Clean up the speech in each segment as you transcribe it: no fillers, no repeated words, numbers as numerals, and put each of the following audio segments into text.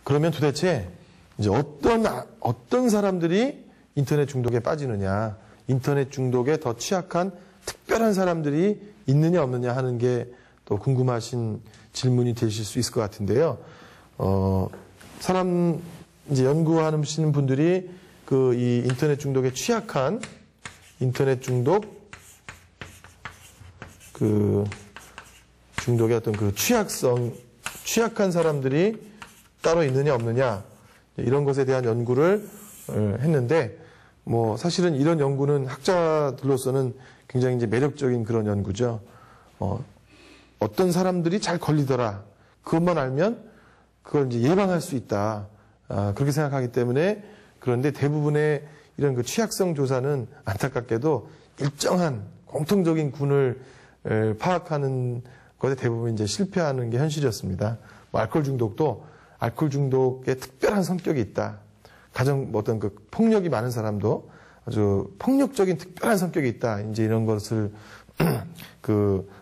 그러면 도대체 이제 어떤 사람들이 인터넷 중독에 빠지느냐, 인터넷 중독에 더 취약한 특별한 사람들이 있느냐 없느냐 하는 게 또 궁금하신 질문이 되실 수 있을 것 같은데요. 이제 연구하시는 분들이 이 인터넷 중독에 취약한 인터넷 중독 중독의 어떤 취약한 사람들이 따로 있느냐 없느냐 이런 것에 대한 연구를 했는데 사실은 이런 연구는 학자들로서는 굉장히 이제 매력적인 그런 연구죠. 어떤 사람들이 잘 걸리더라. 그것만 알면 그걸 이제 예방할 수 있다. 그렇게 생각하기 때문에 그런데 대부분의 이런 취약성 조사는 안타깝게도 일정한 공통적인 군을 파악하는 것에 대부분 이제 실패하는 게 현실이었습니다. 알코올 중독도 알코올 중독에 특별한 성격이 있다. 어떤 폭력이 많은 사람도 아주 폭력적인 특별한 성격이 있다. 이제 이런 것을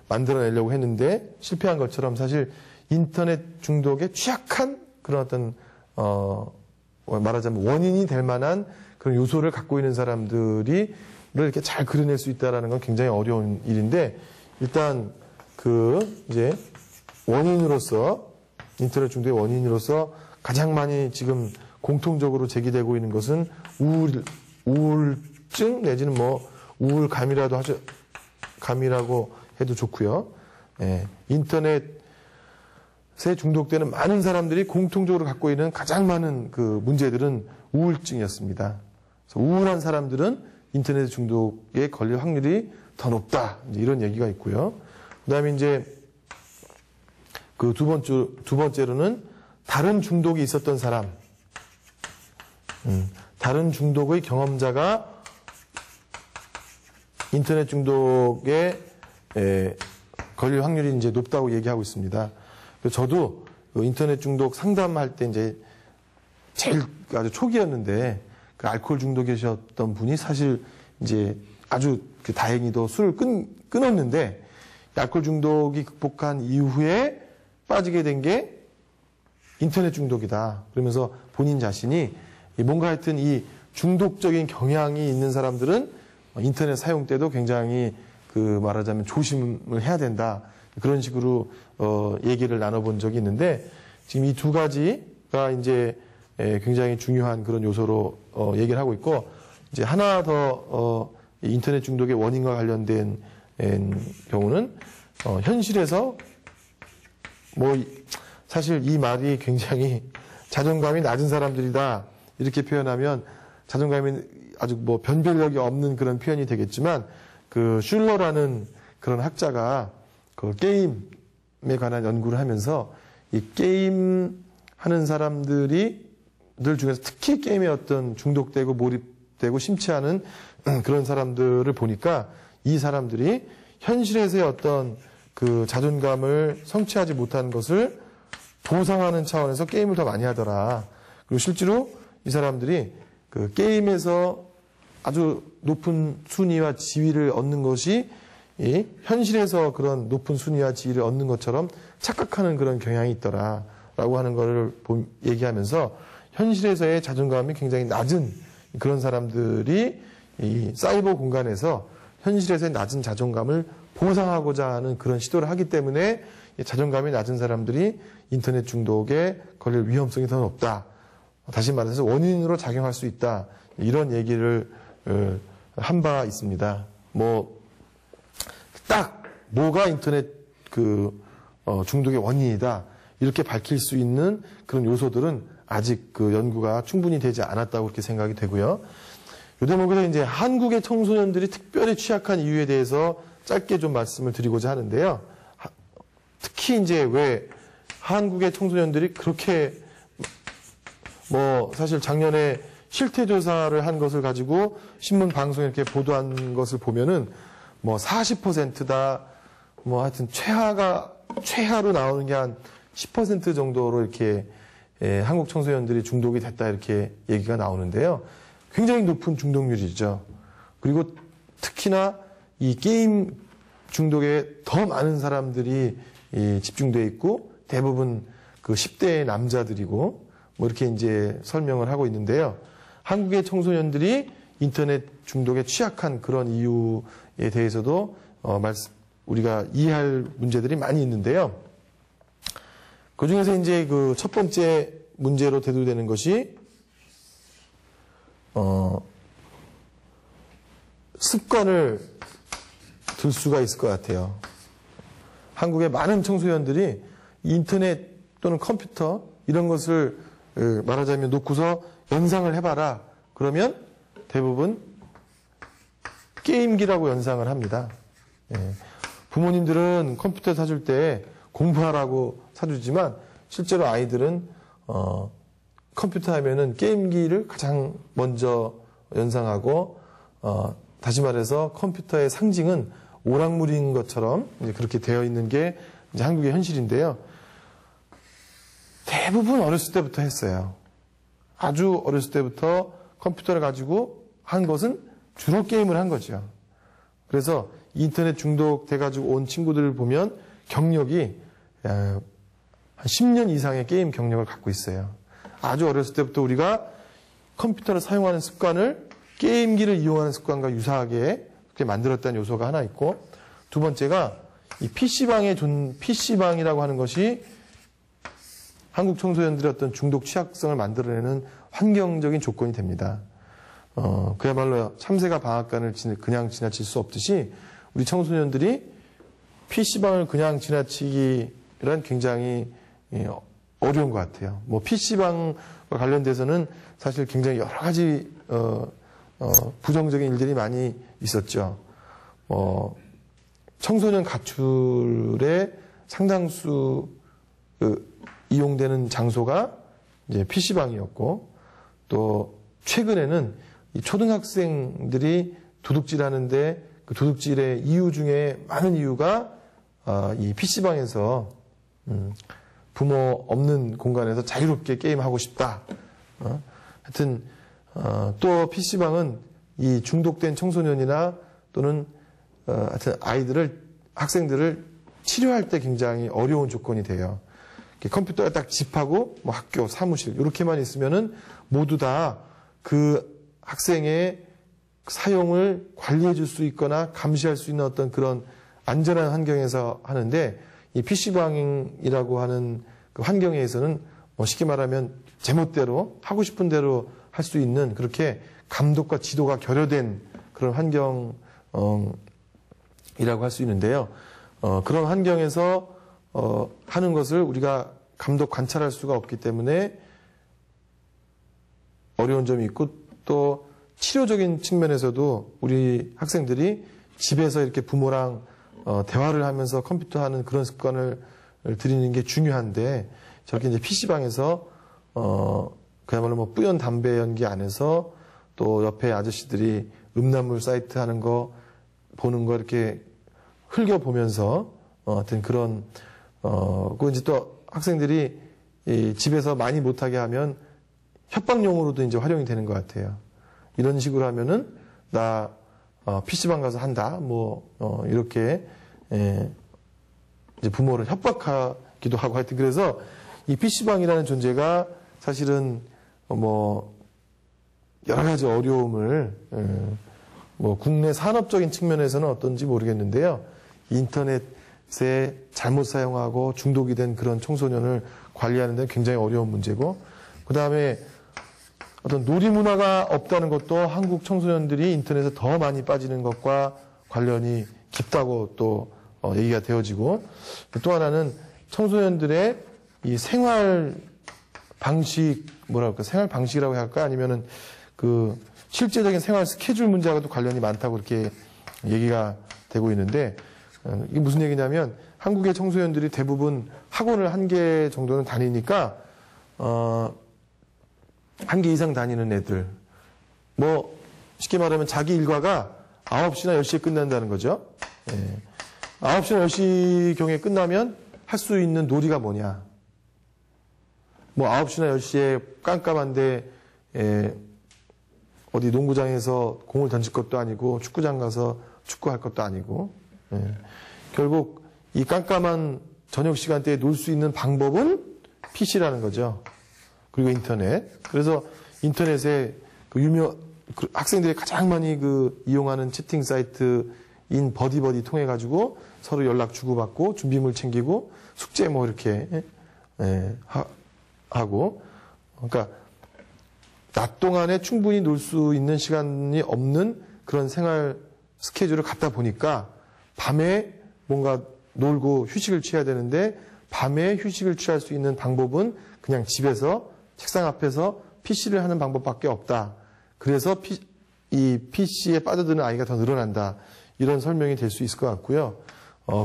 만들어내려고 했는데 실패한 것처럼 사실 인터넷 중독에 취약한 그런 어떤 말하자면 원인이 될 만한 그런 요소를 갖고 있는 사람들이 이렇게 잘 그려낼 수 있다라는 건 굉장히 어려운 일인데 일단 이제 원인으로서 인터넷 중독의 원인으로서 가장 많이 지금 공통적으로 제기되고 있는 것은 우울증 내지는 감이라고 해도 좋고요. 인터넷에 중독되는 많은 사람들이 공통적으로 갖고 있는 가장 많은 문제들은 우울증이었습니다. 그래서 우울한 사람들은 인터넷 중독에 걸릴 확률이 더 높다. 이런 얘기가 있고요. 그다음에 이제 두 번째로는 다른 중독이 있었던 사람, 다른 중독의 경험자가 인터넷 중독에 걸릴 확률이 이제 높다고 얘기하고 있습니다. 저도 인터넷 중독 상담할 때 이제 제일 아주 초기였는데 알코올 중독이셨던 분이 사실 이제 아주 다행히도 술을 끊었는데 알코올 중독이 극복한 이후에 빠지게 된 게 인터넷 중독이다. 그러면서 본인 자신이 뭔가 하여튼 이 중독적인 경향이 있는 사람들은 인터넷 사용 때도 굉장히 말하자면 조심을 해야 된다. 그런 식으로 얘기를 나눠본 적이 있는데 지금 이 두 가지가 이제 굉장히 중요한 그런 요소로 얘기를 하고 있고 이제 하나 더 인터넷 중독의 원인과 관련된 경우는 현실에서 사실 이 말이 굉장히 자존감이 낮은 사람들이다 이렇게 표현하면 자존감이 아주 변별력이 없는 그런 표현이 되겠지만 슐러라는 그런 학자가 게임에 관한 연구를 하면서 이 게임 하는 사람들 중에서 특히 게임에 어떤 중독되고 몰입되고 심취하는 그런 사람들을 보니까 이 사람들이 현실에서의 어떤 자존감을 성취하지 못한 것을 보상하는 차원에서 게임을 더 많이 하더라. 그리고 실제로 이 사람들이 게임에서 아주 높은 순위와 지위를 얻는 것이 현실에서 그런 높은 순위와 지위를 얻는 것처럼 착각하는 그런 경향이 있더라라고 하는 것을 얘기하면서 현실에서의 자존감이 굉장히 낮은 그런 사람들이 이 사이버 공간에서 현실에서의 낮은 자존감을 보상하고자 하는 그런 시도를 하기 때문에 자존감이 낮은 사람들이 인터넷 중독에 걸릴 위험성이 더 높다. 다시 말해서 원인으로 작용할 수 있다. 이런 얘기를 한 바 있습니다. 뭐가 인터넷 중독의 원인이다. 이렇게 밝힐 수 있는 그런 요소들은 아직 연구가 충분히 되지 않았다고 그렇게 생각이 되고요. 이 대목에서 이제 한국의 청소년들이 특별히 취약한 이유에 대해서 짧게 좀 말씀을 드리고자 하는데요. 특히 이제 왜 한국의 청소년들이 그렇게 사실 작년에 실태조사를 한 것을 가지고 신문 방송에 이렇게 보도한 것을 보면은 40%다, 하여튼 최하로 나오는 게 한 10% 정도로 이렇게 한국 청소년들이 중독이 됐다 이렇게 얘기가 나오는데요. 굉장히 높은 중독률이죠. 그리고 특히나 이 게임 중독에 더 많은 사람들이 집중되어 있고 대부분 10대의 남자들이고 뭐 이렇게 이제 설명을 하고 있는데요. 한국의 청소년들이 인터넷 중독에 취약한 그런 이유에 대해서도 우리가 이해할 문제들이 많이 있는데요. 그 중에서 이제 그 첫 번째 문제로 대두되는 것이 습관을 들 수가 있을 것 같아요. 한국의 많은 청소년들이 인터넷 또는 컴퓨터 이런 것을 말하자면 놓고서 연상을 해봐라. 그러면 대부분 게임기라고 연상을 합니다. 예. 부모님들은 컴퓨터 사줄 때 공부하라고 사주지만 실제로 아이들은 컴퓨터 하면은 게임기를 가장 먼저 연상하고 다시 말해서 컴퓨터의 상징은 오락물인 것처럼 이제 그렇게 되어 있는 게 이제 한국의 현실인데요. 대부분 어렸을 때부터 했어요. 아주 어렸을 때부터 컴퓨터를 가지고 한 것은 주로 게임을 한 거죠. 그래서 인터넷 중독돼가지고 온 친구들을 보면 경력이 한 10년 이상의 게임 경력을 갖고 있어요. 아주 어렸을 때부터 우리가 컴퓨터를 사용하는 습관을 게임기를 이용하는 습관과 유사하게 그렇게 만들었다는 요소가 하나 있고, 두 번째가 이 PC방이라고 하는 것이 한국 청소년들의 어떤 중독 취약성을 만들어내는 환경적인 조건이 됩니다. 그야말로 참새가 방앗간을 그냥 지나칠 수 없듯이 우리 청소년들이 PC방을 그냥 지나치기란 굉장히 어려운 것 같아요. 뭐 PC방과 관련돼서는 사실 굉장히 여러 가지 부정적인 일들이 많이 있었죠. 청소년 가출의 상당수 이용되는 장소가 이제 PC방이었고, 또 최근에는 이 초등학생들이 도둑질하는데 그 도둑질의 이유 중에 많은 이유가 이 PC방에서 부모 없는 공간에서 자유롭게 게임하고 싶다. 하여튼 또 PC방은 이 중독된 청소년이나 또는 하여튼 학생들을 치료할 때 굉장히 어려운 조건이 돼요. 컴퓨터가 딱 집하고 뭐 학교, 사무실 이렇게만 있으면은 모두 다 그 학생의 사용을 관리해 줄 수 있거나 감시할 수 있는 어떤 그런 안전한 환경에서 하는데, 이 PC방이라고 하는 그 환경에서는 쉽게 말하면 제멋대로 하고 싶은 대로 할 수 있는, 그렇게 감독과 지도가 결여된 그런 환경이라고 할 수 있는데요. 그런 환경에서 하는 것을 우리가 감독 관찰할 수가 없기 때문에 어려운 점이 있고, 또 치료적인 측면에서도 우리 학생들이 집에서 이렇게 부모랑 대화를 하면서 컴퓨터 하는 그런 습관을 들이는 게 중요한데, 저렇게 이제 PC방에서 그야말로 뭐 뿌연 담배 연기 안에서 또 옆에 아저씨들이 음란물 사이트 하는 거 보는 거 이렇게 흘겨보면서 어떤 그런 그 이제 또 학생들이 집에서 많이 못하게 하면 협박용으로도 이제 활용이 되는 것 같아요. 이런 식으로 하면은 나 PC방 가서 한다. 이렇게 이제 부모를 협박하기도 하고, 하여튼 그래서 이 PC방이라는 존재가 사실은 여러 가지 어려움을 국내 산업적인 측면에서는 어떤지 모르겠는데요. 인터넷에 잘못 사용하고 중독이 된 그런 청소년을 관리하는 데는 굉장히 어려운 문제고, 그 다음에 어떤 놀이 문화가 없다는 것도 한국 청소년들이 인터넷에 더 많이 빠지는 것과 관련이 깊다고 또 얘기가 되어지고, 또 하나는 청소년들의 이 생활 방식, 생활 방식이라고 할까? 아니면은 그 실제적인 생활 스케줄 문제와도 관련이 많다고 이렇게 얘기가 되고 있는데, 이게 무슨 얘기냐면 한국의 청소년들이 대부분 학원을 1개 정도는 다니니까, 1개 이상 다니는 애들, 쉽게 말하면 자기 일과가 9시나 10시에 끝난다는 거죠. 9시나 10시경에 끝나면 할 수 있는 놀이가 뭐냐. 9시나 10시에 깜깜한데, 어디 농구장에서 공을 던질 것도 아니고, 축구장 가서 축구할 것도 아니고, 결국 이 깜깜한 저녁 시간대에 놀 수 있는 방법은 PC라는 거죠. 그리고 인터넷. 그래서 인터넷에 학생들이 가장 많이 이용하는 채팅 사이트인 버디버디 통해 가지고 서로 연락 주고받고 준비물 챙기고 숙제 뭐 이렇게 하고, 그러니까 낮 동안에 충분히 놀 수 있는 시간이 없는 그런 생활 스케줄을 갖다 보니까 밤에 뭔가 놀고 휴식을 취해야 되는데 밤에 휴식을 취할 수 있는 방법은 그냥 집에서 책상 앞에서 PC를 하는 방법밖에 없다. 그래서 이 PC에 빠져드는 아이가 더 늘어난다. 이런 설명이 될 수 있을 것 같고요.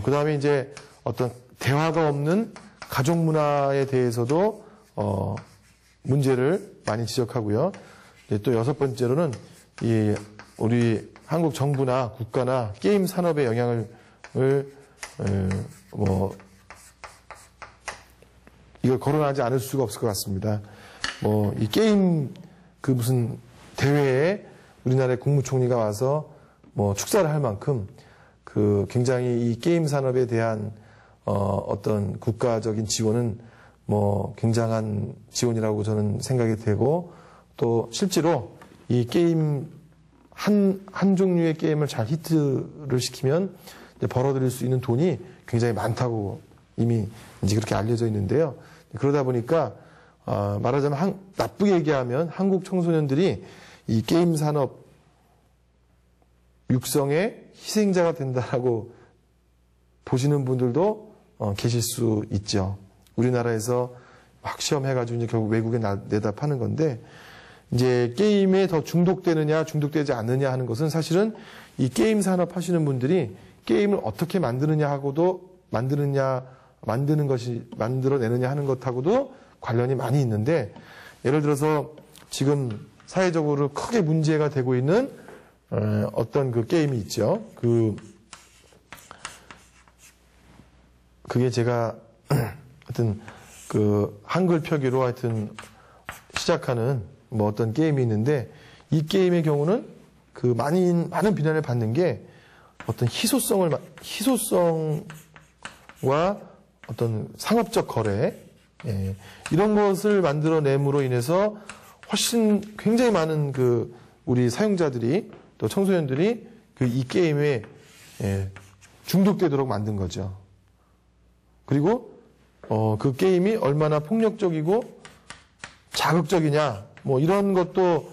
그 다음에 이제 어떤 대화가 없는 가족 문화에 대해서도 문제를 많이 지적하고요. 또 여섯 번째로는 우리 한국 정부나 국가나 게임 산업의 영향을 이걸 거론하지 않을 수가 없을 것 같습니다. 이 게임 무슨 대회에 우리나라의 국무총리가 와서 축사를 할 만큼 굉장히 이 게임 산업에 대한 어떤 국가적인 지원은 굉장한 지원이라고 저는 생각이 되고, 또 실제로 이 게임 한 종류의 게임을 잘 히트를 시키면 벌어들일 수 있는 돈이 굉장히 많다고 이미 이제 그렇게 알려져 있는데요. 그러다 보니까 말하자면 나쁘게 얘기하면 한국 청소년들이 이 게임 산업 육성의 희생자가 된다라고 보시는 분들도 계실 수 있죠. 우리나라에서 막 시험해가지고 이제 결국 외국에 내다 파는 건데, 이제 게임에 더 중독되느냐 중독되지 않느냐 하는 것은 사실은 이 게임 산업 하시는 분들이 게임을 어떻게 만드느냐 하고도 만들어내느냐 하는 것하고도 관련이 많이 있는데, 예를 들어서 지금 사회적으로 크게 문제가 되고 있는 어떤 게임이 있죠. 그게 제가 하여튼 한글 표기로 하여튼 시작하는 어떤 게임이 있는데, 이 게임의 경우는 많은 비난을 받는 게 어떤 희소성과 어떤 상업적 거래, 이런 것을 만들어냄으로 인해서 훨씬 굉장히 많은 우리 사용자들이 또 청소년들이 이 게임에 중독되도록 만든 거죠. 그리고 그 게임이 얼마나 폭력적이고 자극적이냐, 이런 것도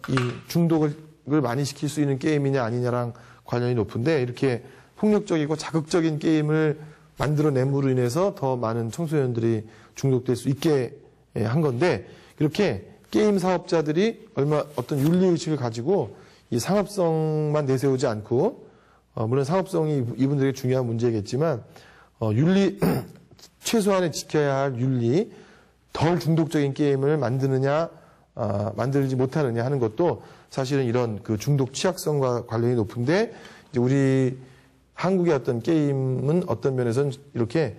이 중독을 많이 시킬 수 있는 게임이냐 아니냐랑 관련이 높은데, 이렇게 폭력적이고 자극적인 게임을 만들어냄으로 인해서 더 많은 청소년들이 중독될 수 있게 한 건데, 이렇게 게임 사업자들이 어떤 윤리의식을 가지고 이 상업성만 내세우지 않고, 물론 상업성이 이분들에게 중요한 문제겠지만, 최소한의 지켜야 할 윤리, 덜 중독적인 게임을 만들지 못하느냐 하는 것도 사실은 이런 중독 취약성과 관련이 높은데, 이제 우리 한국의 어떤 게임은 어떤 면에서는 이렇게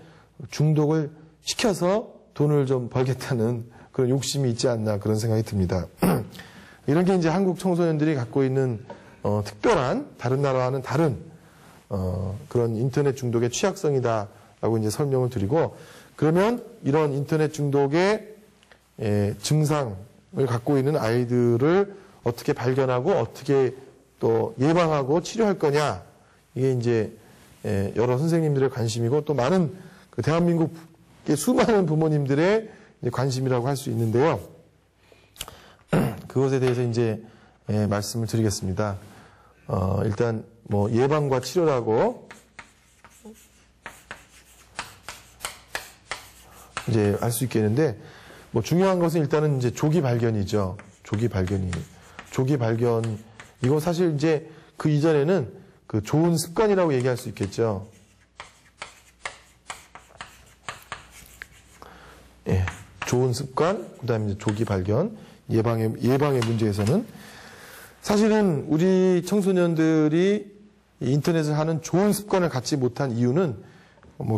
중독을 시켜서 돈을 좀 벌겠다는 그런 욕심이 있지 않나 그런 생각이 듭니다. 이런 게 이제 한국 청소년들이 갖고 있는 특별한 다른 나라와는 다른 그런 인터넷 중독의 취약성이다라고 이제 설명을 드리고, 그러면 이런 인터넷 중독의 증상을 갖고 있는 아이들을 어떻게 발견하고 어떻게 또 예방하고 치료할 거냐, 이게 이제 여러 선생님들의 관심이고 또 많은 대한민국의 수많은 부모님들의 관심이라고 할 수 있는데요. 그것에 대해서 이제 말씀을 드리겠습니다. 일단 예방과 치료라고 이제 알 수 있겠는데, 중요한 것은 일단은 이제 조기 발견이죠. 조기 발견. 이거 사실 이제 그 이전에는 좋은 습관이라고 얘기할 수 있겠죠. 좋은 습관, 그 다음에 이제 조기 발견, 예방의 문제에서는 사실은 우리 청소년들이 인터넷을 하는 좋은 습관을 갖지 못한 이유는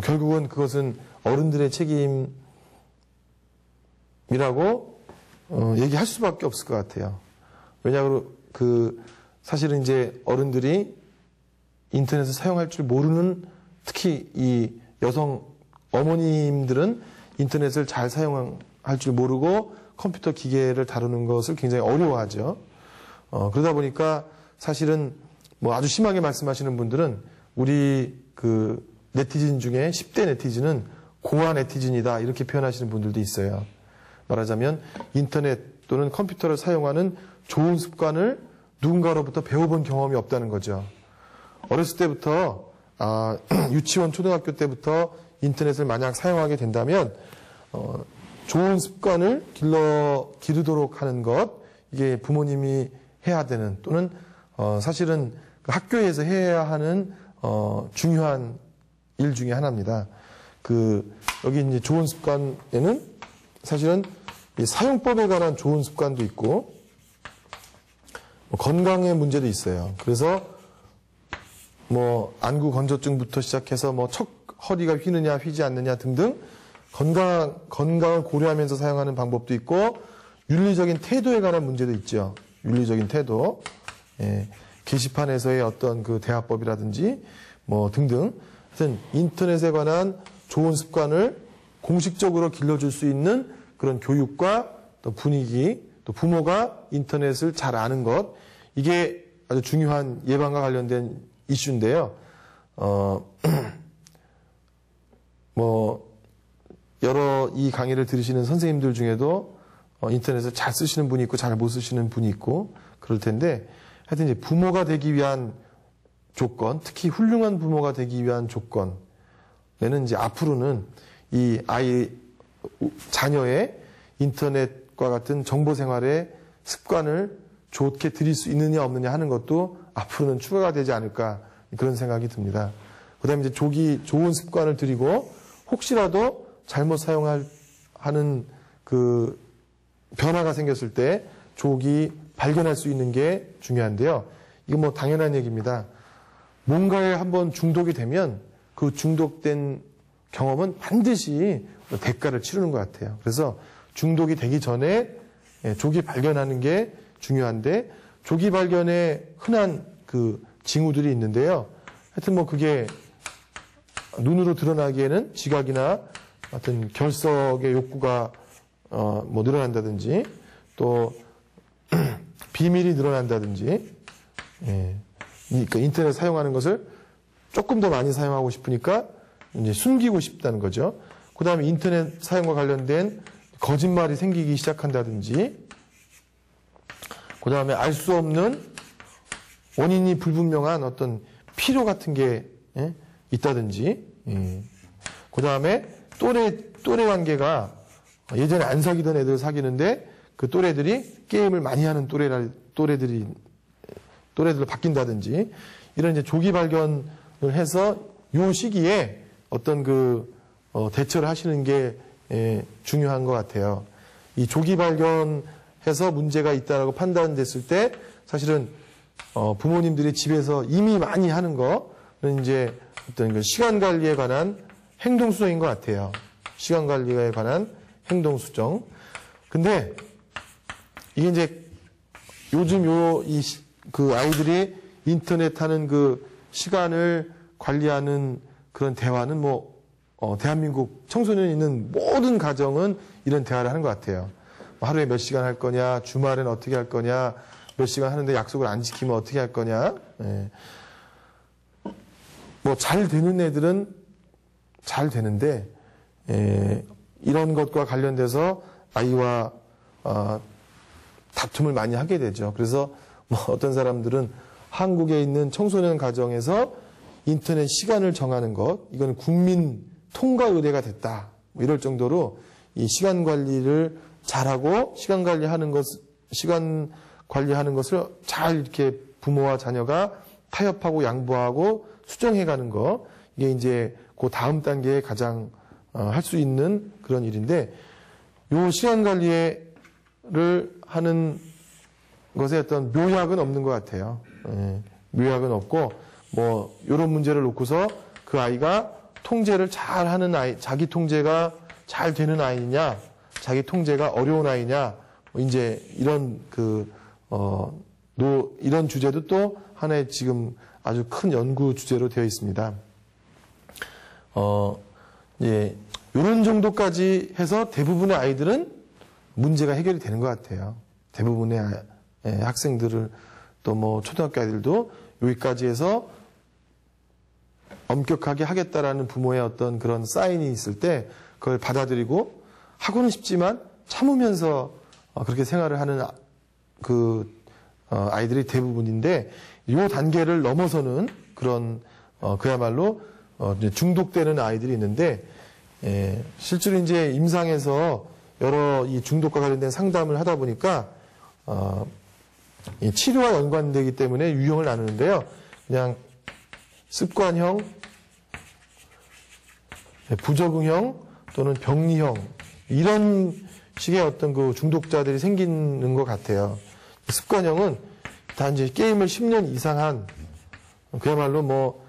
결국은 그것은 어른들의 책임이라고 얘기할 수밖에 없을 것 같아요. 왜냐하면 사실은 이제 어른들이 인터넷을 사용할 줄 모르는, 특히 이 여성 어머님들은 인터넷을 잘 사용을 할 줄 모르고 컴퓨터 기계를 다루는 것을 굉장히 어려워하죠. 그러다 보니까 사실은 뭐 아주 심하게 말씀하시는 분들은 우리 그 네티즌 중에 10대 네티즌은 고아 네티즌이다 이렇게 표현하시는 분들도 있어요. 말하자면 인터넷 또는 컴퓨터를 사용하는 좋은 습관을 누군가로부터 배워본 경험이 없다는 거죠. 어렸을 때부터 유치원, 초등학교 때부터 인터넷을 만약 사용하게 된다면 좋은 습관을 기르도록 하는 것, 이게 부모님이 해야 되는 또는 사실은 학교에서 해야 하는 중요한 일 중에 하나입니다. 여기 이제 좋은 습관에는 사실은 이 사용법에 관한 좋은 습관도 있고 건강의 문제도 있어요. 그래서 뭐 안구 건조증부터 시작해서 뭐 허리가 휘느냐 휘지 않느냐 등등 건강을 고려하면서 사용하는 방법도 있고 윤리적인 태도에 관한 문제도 있죠. 윤리적인 태도, 게시판에서의 어떤 그 대화법이라든지 뭐 등등, 하여튼 인터넷에 관한 좋은 습관을 공식적으로 길러줄 수 있는 그런 교육과 또 분위기, 또 부모가 인터넷을 잘 아는 것, 이게 아주 중요한 예방과 관련된 이슈인데요. 여러 이 강의를 들으시는 선생님들 중에도 인터넷을 잘 쓰시는 분이 있고 잘 못 쓰시는 분이 있고 그럴 텐데, 하여튼 이제 부모가 되기 위한 조건, 특히 훌륭한 부모가 되기 위한 조건에는 이제 앞으로는 이 자녀의 인터넷과 같은 정보 생활의 습관을 좋게 들일 수 있느냐 없느냐 하는 것도 앞으로는 추가가 되지 않을까, 그런 생각이 듭니다. 그 다음에 이제 좋은 습관을 들이고 혹시라도 잘못 사용하는 그 변화가 생겼을 때 조기 발견할 수 있는 게 중요한데요. 이건 뭐 당연한 얘기입니다. 뭔가에 한번 중독이 되면 그 중독된 경험은 반드시 대가를 치르는 것 같아요. 그래서 중독이 되기 전에 조기 발견하는 게 중요한데, 조기 발견에 흔한 그 징후들이 있는데요. 하여튼 뭐 그게 눈으로 드러나기에는 지각이나 어떤 결석의 욕구가 뭐 늘어난다든지, 또 비밀이 늘어난다든지, 그러니까 인터넷 사용하는 것을 조금 더 많이 사용하고 싶으니까 이제 숨기고 싶다는 거죠. 그 다음에 인터넷 사용과 관련된 거짓말이 생기기 시작한다든지, 그 다음에 알 수 없는 원인이 불분명한 어떤 필요 같은 게 있다든지, 그 다음에 또래 관계가 예전에 안 사귀던 애들 사귀는데 그 또래들이 게임을 많이 하는 또래들로 바뀐다든지, 이런 이제 조기 발견을 해서 요 시기에 어떤 대처를 하시는 게 중요한 것 같아요. 이 조기 발견해서 문제가 있다라고 판단됐을 때 사실은 부모님들이 집에서 이미 많이 하는 거는 이제 어떤 그 시간 관리에 관한 행동 수정인 것 같아요. 시간 관리에 관한 행동 수정. 근데 이게 이제 요즘 그 아이들이 인터넷 하는 그 시간을 관리하는 그런 대화는 대한민국 청소년이 있는 모든 가정은 이런 대화를 하는 것 같아요. 하루에 몇 시간 할 거냐, 주말엔 어떻게 할 거냐, 몇 시간 하는데 약속을 안 지키면 어떻게 할 거냐. 잘 되는 애들은 잘 되는데, 이런 것과 관련돼서 아이와 다툼을 많이 하게 되죠. 그래서 어떤 사람들은 한국에 있는 청소년 가정에서 인터넷 시간을 정하는 것, 이건 국민 통과 의례가 됐다. 이럴 정도로 이 시간 관리를 잘하고 시간 관리하는 것을 잘 이렇게 부모와 자녀가 타협하고 양보하고 수정해가는 거, 이게 이제 그 다음 단계에 가장 할 수 있는 그런 일인데, 요 시간 관리를 하는 것에 어떤 묘약은 없는 것 같아요. 묘약은 없고, 요런 문제를 놓고서 그 아이가 통제를 잘 하는 아이, 자기 통제가 잘 되는 아이냐, 자기 통제가 어려운 아이냐, 이제 이런 이런 주제도 또 하나의 지금 아주 큰 연구 주제로 되어 있습니다. 이런 정도까지 해서 대부분의 아이들은 문제가 해결이 되는 것 같아요. 대부분의 학생들을 또 뭐 초등학교 아이들도 여기까지 해서 엄격하게 하겠다라는 부모의 어떤 그런 사인이 있을 때 그걸 받아들이고 하고는 싶지만 참으면서 그렇게 생활을 하는 아이들이 대부분인데 이 단계를 넘어서는 그런 그야말로 이제 중독되는 아이들이 있는데 실제로 이제 임상에서 여러 이 중독과 관련된 상담을 하다 보니까 이 치료와 연관되기 때문에 유형을 나누는데요. 그냥 습관형, 부적응형 또는 병리형 이런 식의 어떤 그 중독자들이 생기는 것 같아요. 습관형은 단지 게임을 10년 이상 한 그야말로 뭐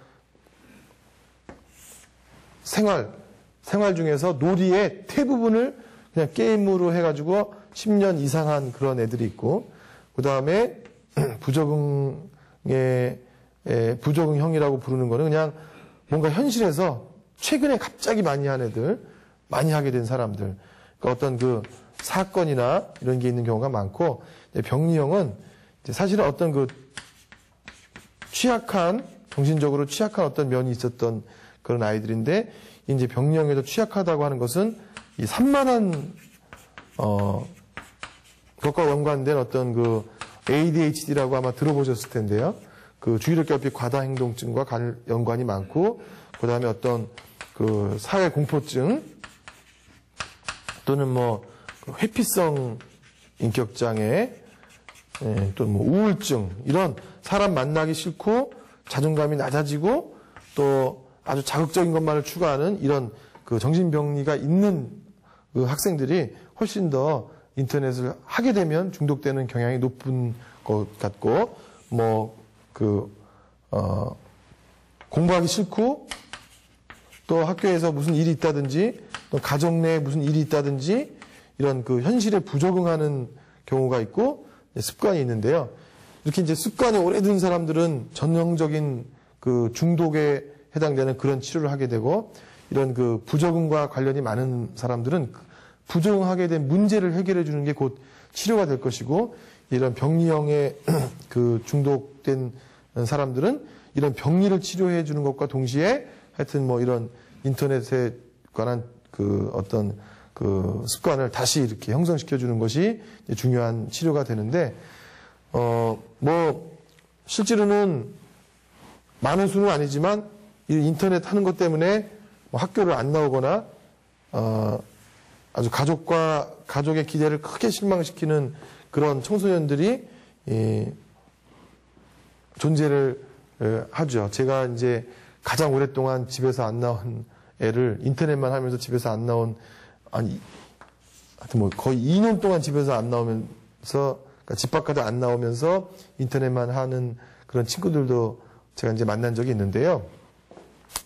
생활 중에서 놀이의 대부분을 그냥 게임으로 해가지고 10년 이상 한 그런 애들이 있고, 그 다음에 부적응형이라고 부르는 거는 그냥 뭔가 현실에서 최근에 갑자기 많이 한 애들, 많이 하게 된 사람들, 그러니까 어떤 그 사건이나 이런 게 있는 경우가 많고, 병리형은 사실은 어떤 그 정신적으로 취약한 어떤 면이 있었던 그런 아이들인데, 이제 병리형에서 취약하다고 하는 것은 이 산만한, 그것과 연관된 어떤 그 ADHD라고 아마 들어보셨을 텐데요. 그 주의력 결핍 과다 행동증과 연관이 많고, 그 다음에 어떤 그 사회 공포증 또는 뭐 회피성 인격장애, 또는 뭐 우울증, 이런 사람 만나기 싫고 자존감이 낮아지고 또 아주 자극적인 것만을 추구하는 이런 그 정신병리가 있는 그 학생들이 훨씬 더 인터넷을 하게 되면 중독되는 경향이 높은 것 같고, 공부하기 싫고 또 학교에서 무슨 일이 있다든지 또 가정 내에 무슨 일이 있다든지 이런 그 현실에 부적응하는 경우가 있고 습관이 있는데요. 이렇게 이제 습관이 오래된 사람들은 전형적인 그 중독에 해당되는 그런 치료를 하게 되고, 이런 그 부적응과 관련이 많은 사람들은 부적응하게 된 문제를 해결해 주는 게 곧 치료가 될 것이고, 이런 병리형에 그 중독된 사람들은 이런 병리를 치료해 주는 것과 동시에 하여튼 뭐 이런 인터넷에 관한 그 어떤 그 습관을 다시 이렇게 형성시켜 주는 것이 중요한 치료가 되는데, 실제로는 많은 수는 아니지만 이 인터넷 하는 것 때문에 뭐 학교를 안 나오거나 아주 가족의 기대를 크게 실망시키는 그런 청소년들이 존재를 하죠. 제가 이제 가장 오랫동안 집에서 안 나온 애를 인터넷만 하면서 집에서 안 나온, 하여튼 뭐 거의 2년 동안 집에서 안 나오면서, 그러니까 집 밖에도 안 나오면서 인터넷만 하는 그런 친구들도 제가 이제 만난 적이 있는데요.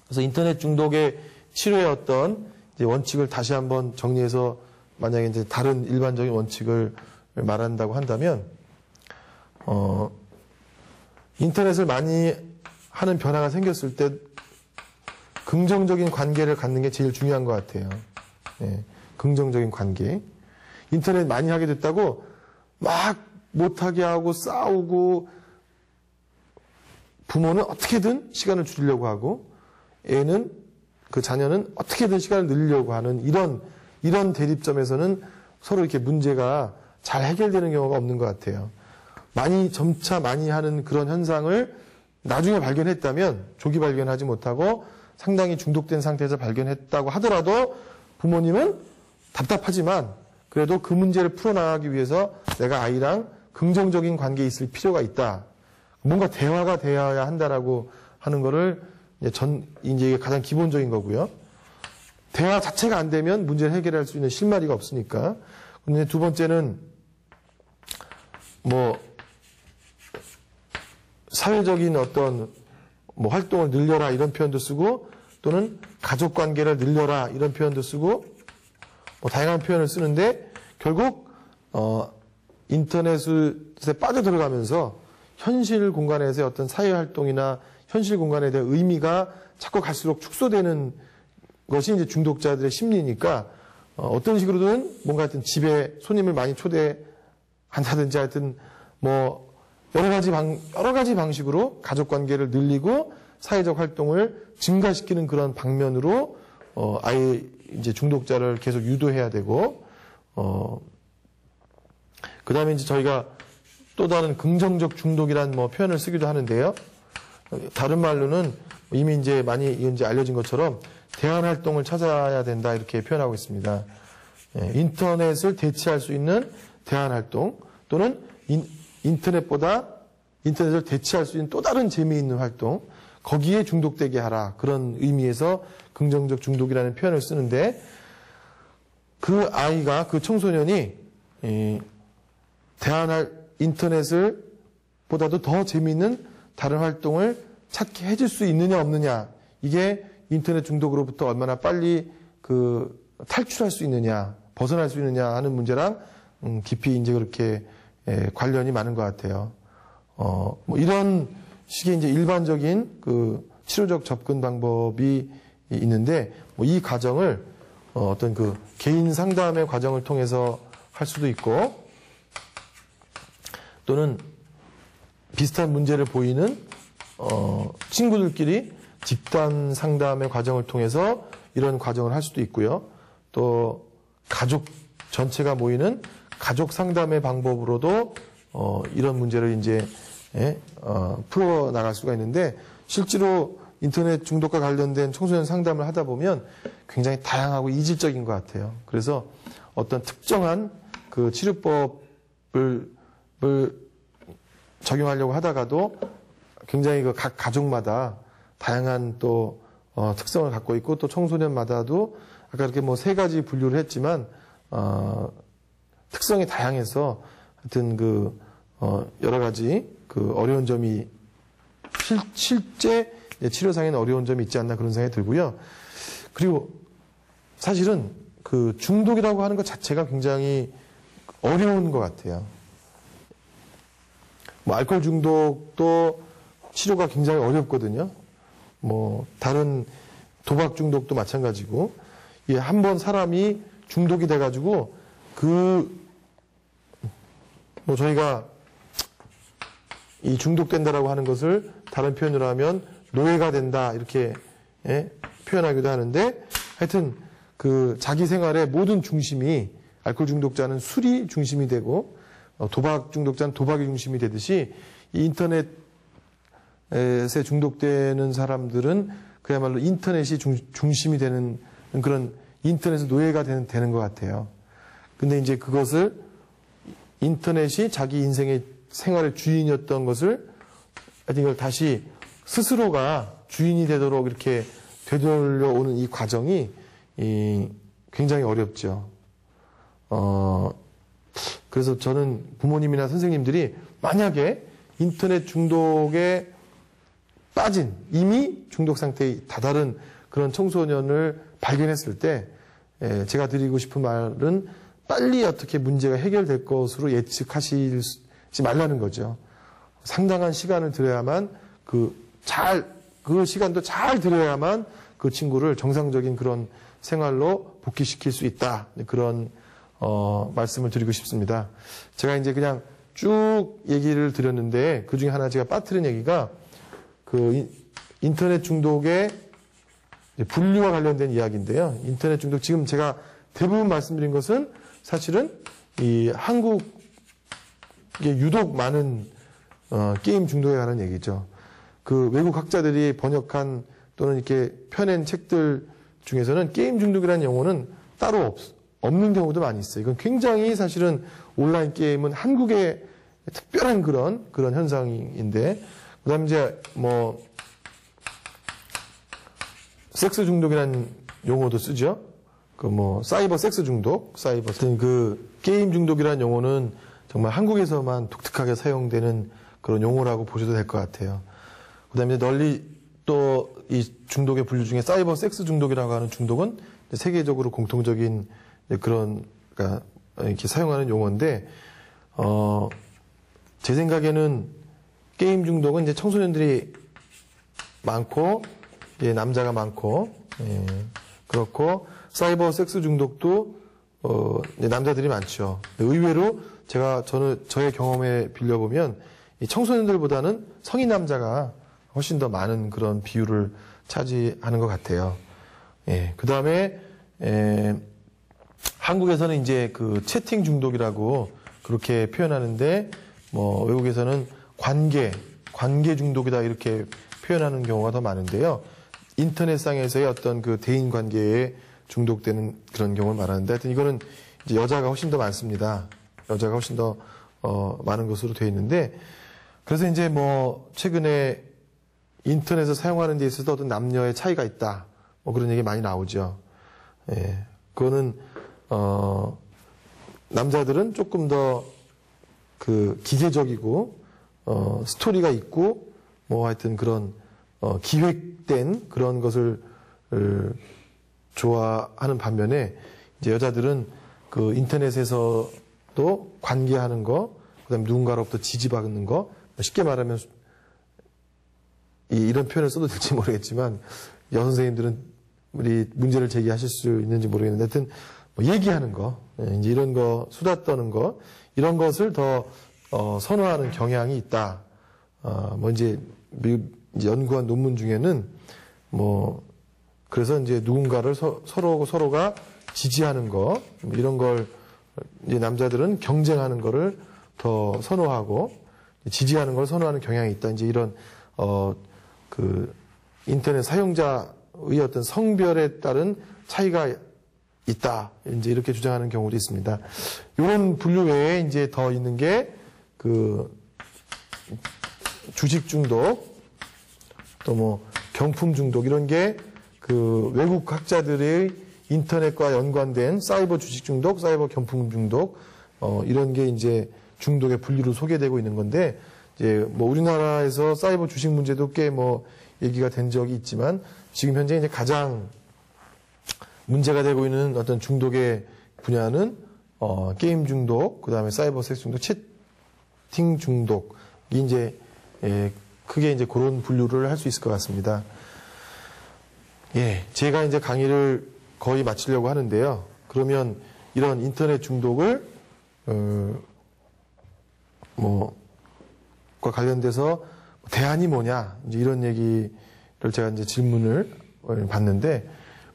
그래서 인터넷 중독의 치료의 어떤 이제 원칙을 다시 한번 정리해서 만약에 이제 다른 일반적인 원칙을 말한다고 한다면, 인터넷을 많이 하는 변화가 생겼을 때 긍정적인 관계를 갖는 게 제일 중요한 것 같아요. 긍정적인 관계. 인터넷 많이 하게 됐다고 막 못하게 하고 싸우고, 부모는 어떻게든 시간을 줄이려고 하고, 그 자녀는 어떻게든 시간을 늘리려고 하는 이런 대립점에서는 서로 이렇게 문제가 잘 해결되는 경우가 없는 것 같아요. 점차 많이 하는 그런 현상을 나중에 발견했다면, 조기 발견하지 못하고 상당히 중독된 상태에서 발견했다고 하더라도 부모님은 답답하지만 그래도 그 문제를 풀어나가기 위해서 내가 아이랑 긍정적인 관계에 있을 필요가 있다. 뭔가 대화가 되어야 한다라고 하는 거를 이제 이게 가장 기본적인 거고요. 대화 자체가 안 되면 문제를 해결할 수 있는 실마리가 없으니까. 근데 두 번째는 사회적인 어떤 활동을 늘려라 이런 표현도 쓰고, 또는 가족 관계를 늘려라 이런 표현도 쓰고, 다양한 표현을 쓰는데 결국 인터넷에 빠져들어가면서 현실 공간에서의 어떤 사회 활동이나 현실 공간에 대한 의미가 자꾸 갈수록 축소되는 것이 이제 중독자들의 심리니까 어떤 식으로든 뭔가 하여튼 집에 손님을 많이 초대한다든지 하여튼 뭐 여러 가지 방식으로 가족 관계를 늘리고 사회적 활동을 증가시키는 그런 방면으로 아예 이제 중독자를 계속 유도해야 되고 그다음에 이제 저희가 또 다른 긍정적 중독이란 뭐 표현을 쓰기도 하는데요. 다른 말로는 이미 이제 많이 이제 알려진 것처럼 대안 활동을 찾아야 된다 이렇게 표현하고 있습니다. 인터넷을 대체할 수 있는 대안 활동 또는 인터넷을 대체할 수 있는 또 다른 재미있는 활동 거기에 중독되게 하라 그런 의미에서 긍정적 중독이라는 표현을 쓰는데 그 아이가 그 청소년이 인터넷을 보다도 더 재미있는 다른 활동을 찾게 해줄 수 있느냐 없느냐 이게 인터넷 중독으로부터 얼마나 빨리 탈출할 수 있느냐 벗어날 수 있느냐 하는 문제랑 깊이 이제 그렇게 관련이 많은 것 같아요. 뭐 이런 식의 이제 일반적인 치료적 접근 방법이 있는데 뭐 이 과정을 어떤 개인 상담의 과정을 통해서 할 수도 있고 또는 비슷한 문제를 보이는 친구들끼리 집단 상담의 과정을 통해서 이런 과정을 할 수도 있고요. 또 가족 전체가 모이는 가족 상담의 방법으로도 이런 문제를 이제 풀어 나갈 수가 있는데 실제로 인터넷 중독과 관련된 청소년 상담을 하다 보면 굉장히 다양하고 이질적인 것 같아요. 그래서 어떤 특정한 치료법을 적용하려고 하다가도 굉장히 각 가족마다 다양한 또 특성을 갖고 있고 또 청소년마다도 아까 이렇게 뭐 3가지 분류를 했지만 특성이 다양해서 하여튼 여러 가지 어려운 점이 실제 치료상에는 어려운 점이 있지 않나 그런 생각이 들고요. 그리고 사실은 중독이라고 하는 것 자체가 굉장히 어려운 것 같아요. 뭐 알코올 중독도 치료가 굉장히 어렵거든요. 뭐 다른 도박 중독도 마찬가지고 한번 사람이 중독이 돼가지고 뭐 저희가 이 중독된다라고 하는 것을 다른 표현으로 하면 노예가 된다 이렇게 표현하기도 하는데 하여튼 자기 생활의 모든 중심이 알코올 중독자는 술이 중심이 되고 도박 중독자는 도박이 중심이 되듯이 이 인터넷에 중독되는 사람들은 그야말로 인터넷이 중심이 되는 그런 인터넷의 노예가 되는 것 같아요. 근데 이제 그것을 인터넷이 자기 인생의 생활의 주인이었던 것을 이걸 다시 스스로가 주인이 되도록 이렇게 되돌려오는 이 과정이 굉장히 어렵죠. 그래서 저는 부모님이나 선생님들이 만약에 인터넷 중독에 빠진 이미 중독 상태에 다다른 그런 청소년을 발견했을 때 제가 드리고 싶은 말은 빨리 어떻게 문제가 해결될 것으로 예측하시지 말라는 거죠. 상당한 시간을 들여야만 그 시간도 잘 들여야만 그 친구를 정상적인 그런 생활로 복귀시킬 수 있다. 그런 말씀을 드리고 싶습니다. 제가 이제 그냥 쭉 얘기를 드렸는데 그 중에 하나 제가 빠뜨린 얘기가 인터넷 중독의 분류와 관련된 이야기인데요. 인터넷 중독 지금 제가 대부분 말씀드린 것은 사실은 이 한국에 유독 많은 게임 중독에 관한 얘기죠. 외국 학자들이 번역한 또는 이렇게 펴낸 책들 중에서는 게임 중독이라는 용어는 따로 없는 경우도 많이 있어요. 이건 굉장히 사실은 온라인 게임은 한국의 특별한 그런 현상인데, 그 다음에 이제 섹스 중독이라는 용어도 쓰죠. 사이버 섹스 중독, 게임 중독이라는 용어는 정말 한국에서만 독특하게 사용되는 그런 용어라고 보셔도 될 것 같아요. 그 다음에 널리 또 이 중독의 분류 중에 사이버 섹스 중독이라고 하는 중독은 세계적으로 공통적인 그러니까 이렇게 사용하는 용어인데, 제 생각에는 게임 중독은 이제 청소년들이 많고, 남자가 많고, 그렇고 사이버 섹스 중독도 남자들이 많죠. 의외로 저의 경험에 빌려보면 이 청소년들보다는 성인 남자가 훨씬 더 많은 그런 비율을 차지하는 것 같아요. 예, 그 다음에 한국에서는 이제 그 채팅 중독이라고 그렇게 표현하는데 뭐 외국에서는 관계 중독이다 이렇게 표현하는 경우가 더 많은데요. 인터넷상에서의 어떤 그 대인 관계에 중독되는 그런 경우를 말하는데 하여튼 이거는 이제 여자가 훨씬 더 많습니다. 여자가 훨씬 더 많은 것으로 되어 있는데 그래서 이제 뭐 최근에 인터넷을 사용하는 데 있어서 어떤 남녀의 차이가 있다. 뭐 그런 얘기 많이 나오죠. 예. 그거는 남자들은 조금 더 그 기계적이고 스토리가 있고 뭐 하여튼 그런 기획된 그런 것을 좋아하는 반면에 이제 여자들은 그 인터넷에서도 관계하는 거, 그다음에 누군가로부터 지지받는 거, 쉽게 말하면 이런 표현을 써도 될지 모르겠지만 여선생님들은 우리 문제를 제기하실 수 있는지 모르겠는데 하여튼 뭐 얘기하는 거, 이제 이런 거 수다 떠는 거 이런 것을 더 선호하는 경향이 있다. 뭐 이제 연구한 논문 중에는 뭐 그래서 이제 누군가를 서로가 지지하는 거 이런 걸 이제 남자들은 경쟁하는 거를 더 선호하고 지지하는 걸 선호하는 경향이 있다. 이제 이런 그 인터넷 사용자의 어떤 성별에 따른 차이가 있다. 이제 이렇게 주장하는 경우도 있습니다. 이런 분류 외에 이제 더 있는 게 그 주식 중독, 또 뭐 경품 중독 이런 게 그 외국 학자들의 인터넷과 연관된 사이버 주식 중독, 사이버 경품 중독 이런 게 이제 중독의 분류로 소개되고 있는 건데 이제 뭐 우리나라에서 사이버 주식 문제도 꽤 뭐 얘기가 된 적이 있지만 지금 현재 이제 가장 문제가 되고 있는 어떤 중독의 분야는 게임 중독, 그다음에 사이버 섹스 중독, 채팅 중독이 이제 크게 이제 그런 분류를 할 수 있을 것 같습니다. 예, 제가 이제 강의를 거의 마치려고 하는데요. 그러면 이런 인터넷 중독을 과 관련돼서 대안이 뭐냐 이제 이런 얘기를 제가 이제 질문을 받는데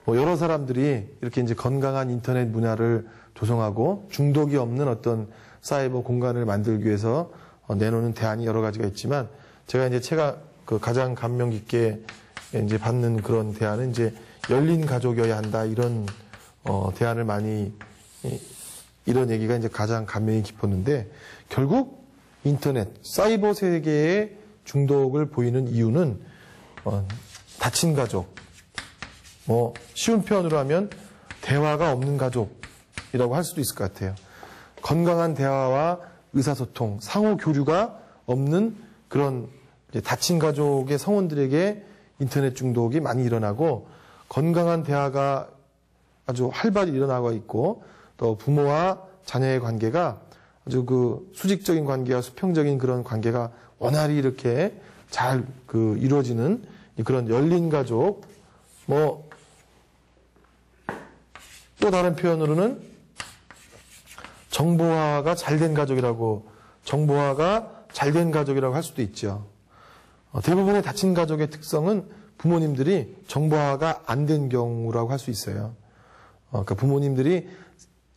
뭐 여러 사람들이 이렇게 이제 건강한 인터넷 문화를 조성하고 중독이 없는 어떤 사이버 공간을 만들기 위해서 내놓는 대안이 여러 가지가 있지만 제가 이제 가장 감명 깊게 이제 받는 그런 대안은 이제 열린 가족이어야 한다 이런 대안을 많이 이런 얘기가 이제 가장 감명이 깊었는데 결국 인터넷 사이버 세계의 중독을 보이는 이유는 다친 가족 뭐 쉬운 표현으로 하면 대화가 없는 가족이라고 할 수도 있을 것 같아요. 건강한 대화와 의사소통, 상호 교류가 없는 그런 이제 다친 가족의 성원들에게 인터넷 중독이 많이 일어나고 건강한 대화가 아주 활발히 일어나고 있고 또 부모와 자녀의 관계가 아주 그 수직적인 관계와 수평적인 그런 관계가 원활히 이렇게 잘 이루어지는 그런 열린 가족 뭐 또 다른 표현으로는 정보화가 잘 된 가족이라고 할 수도 있죠. 대부분의 다친 가족의 특성은 부모님들이 정보화가 안 된 경우라고 할 수 있어요. 그러니까 부모님들이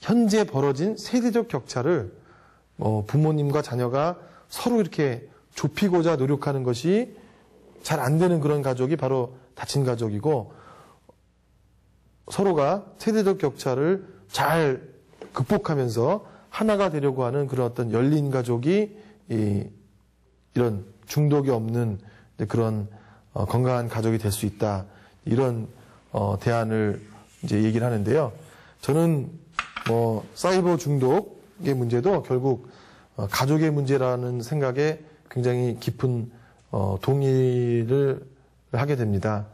현재 벌어진 세대적 격차를 부모님과 자녀가 서로 이렇게 좁히고자 노력하는 것이 잘 안 되는 그런 가족이 바로 다친 가족이고 서로가 세대적 격차를 잘 극복하면서 하나가 되려고 하는 그런 어떤 열린 가족이 이런 중독이 없는 그런 건강한 가족이 될 수 있다. 이런 대안을 이제 얘기를 하는데요. 저는 뭐 사이버 중독의 문제도 결국 가족의 문제라는 생각에 굉장히 깊은 동의를 하게 됩니다.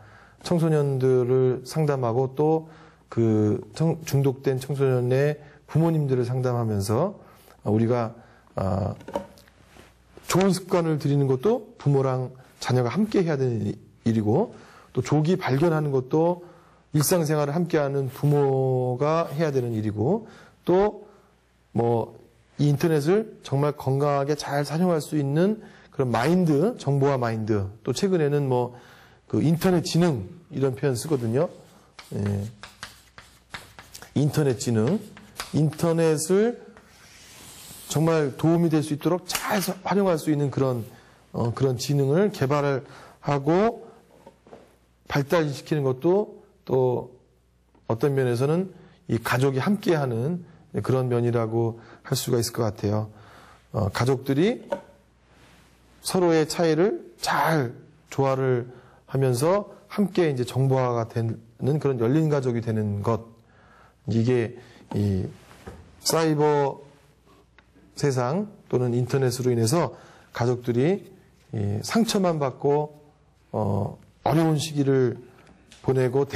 청소년들을 상담하고 또 그 중독된 청소년의 부모님들을 상담하면서 우리가 좋은 습관을 들이는 것도 부모랑 자녀가 함께 해야 되는 일이고 또 조기 발견하는 것도 일상생활을 함께하는 부모가 해야 되는 일이고, 또 뭐 이 인터넷을 정말 건강하게 잘 사용할 수 있는 그런 마인드, 정보화 마인드, 또 최근에는 뭐 그 인터넷 지능 이런 표현 쓰거든요. 예. 인터넷 지능, 인터넷을 정말 도움이 될 수 있도록 잘 활용할 수 있는 그런 지능을 개발을 하고 발달시키는 것도 또 어떤 면에서는 이 가족이 함께하는 그런 면이라고 할 수가 있을 것 같아요. 가족들이 서로의 차이를 잘 조화를 하면서 함께 이제 정보화가 되는 그런 열린 가족이 되는 것. 이게 이 사이버 세상 또는 인터넷으로 인해서 가족들이 상처만 받고 어려운 시기를 보내고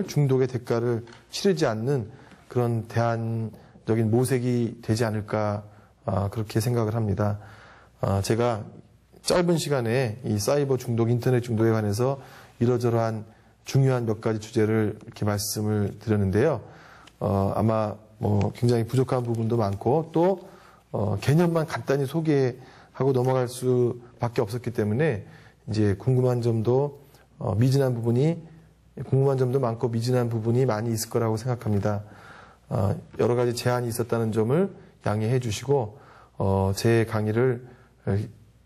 중독의 대가를 치르지 않는 그런 대안적인 모색이 되지 않을까 그렇게 생각을 합니다. 제가 짧은 시간에 이 사이버 중독, 인터넷 중독에 관해서 이러저러한 중요한 몇 가지 주제를 이렇게 말씀을 드렸는데요. 아마 뭐 굉장히 부족한 부분도 많고 또 개념만 간단히 소개하고 넘어갈 수밖에 없었기 때문에 이제 궁금한 점도 많고 미진한 부분이 많이 있을 거라고 생각합니다. 여러 가지 제한이 있었다는 점을 양해해 주시고 제 강의를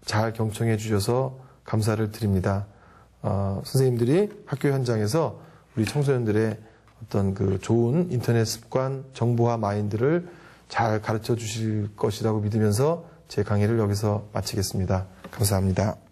잘 경청해 주셔서 감사를 드립니다. 선생님들이 학교 현장에서 우리 청소년들의 어떤 그 좋은 인터넷 습관, 정보화 마인드를 잘 가르쳐 주실 것이라고 믿으면서 제 강의를 여기서 마치겠습니다. 감사합니다.